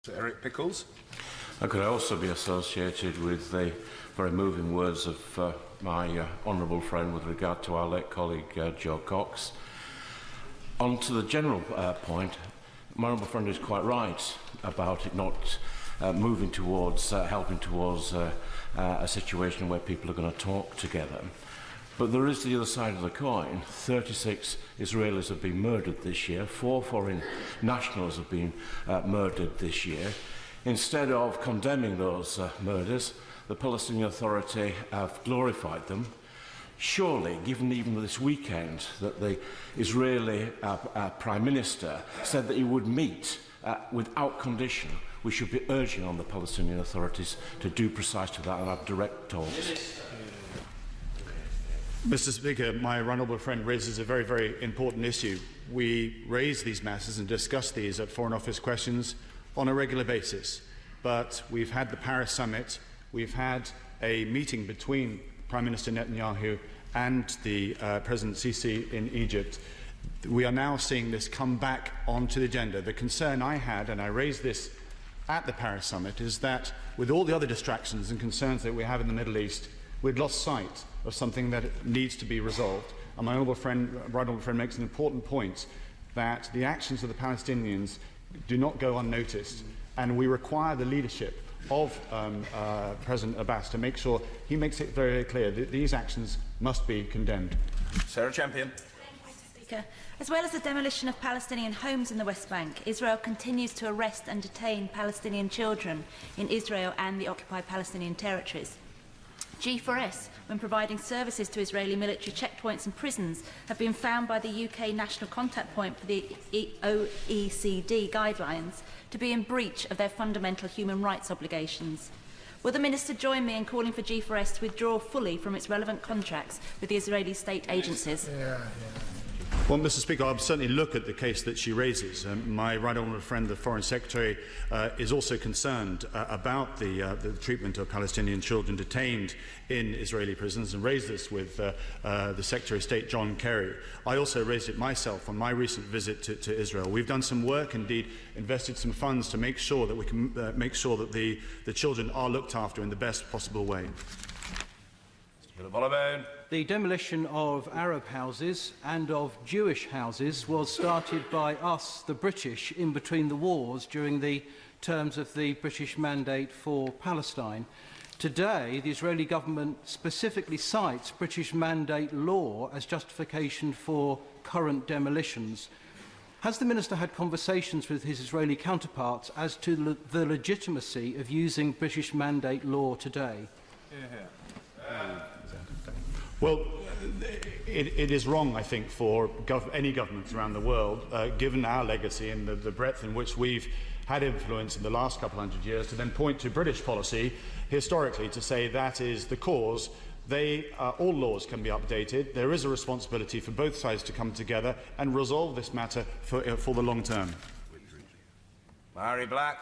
Sir Eric Pickles. And could I also be associated with the very moving words of my honourable friend with regard to our late colleague Joe Cox. On to the general point, my honourable friend is quite right about it not moving towards, helping towards a situation where people are going to talk together. But there is the other side of the coin. 36 Israelis have been murdered this year. 4 foreign nationals have been murdered this year. Instead of condemning those murders, the Palestinian Authority have glorified them. Surely, given even this weekend that the Israeli Prime Minister said that he would meet without condition, we should be urging on the Palestinian authorities to do precisely that and have direct talks. Mr. Speaker, my honourable friend raises a very, very important issue. We raise these matters and discuss these at Foreign Office questions on a regular basis. But we've had the Paris summit, we've had a meeting between Prime Minister Netanyahu and the President Sisi in Egypt. We are now seeing this come back onto the agenda. The concern I had, and I raised this at the Paris summit, is that with all the other distractions and concerns that we have in the Middle East, we'd lost sight of something that needs to be resolved. And my honourable friend makes an important point that the actions of the Palestinians do not go unnoticed, and we require the leadership of President Abbas to make sure he makes it very, very clear that these actions must be condemned. Sarah Champion. As well as the demolition of Palestinian homes in the West Bank, Israel continues to arrest and detain Palestinian children in Israel and the occupied Palestinian territories. G4S, when providing services to Israeli military checkpoints and prisons, have been found by the UK national contact point for the OECD guidelines to be in breach of their fundamental human rights obligations. Will the Minister join me in calling for G4S to withdraw fully from its relevant contracts with the Israeli state agencies? Well, Mr. Speaker, I'll certainly look at the case that she raises. My right honourable friend, the Foreign Secretary, is also concerned about the treatment of Palestinian children detained in Israeli prisons and raised this with the Secretary of State, John Kerry. I also raised it myself on my recent visit to Israel. We've done some work, indeed invested some funds to make sure that we can make sure that the children are looked after in the best possible way. The demolition of Arab houses and of Jewish houses was started by us, the British, in between the wars during the terms of the British Mandate for Palestine. Today, the Israeli government specifically cites British Mandate law as justification for current demolitions. Has the Minister had conversations with his Israeli counterparts as to the legitimacy of using British Mandate law today? Well, it is wrong, I think, for any governments around the world, given our legacy and the breadth in which we've had influence in the last couple hundred years, to then point to British policy historically to say that is the cause. All laws can be updated. There is a responsibility for both sides to come together and resolve this matter for the long term. Mary Black.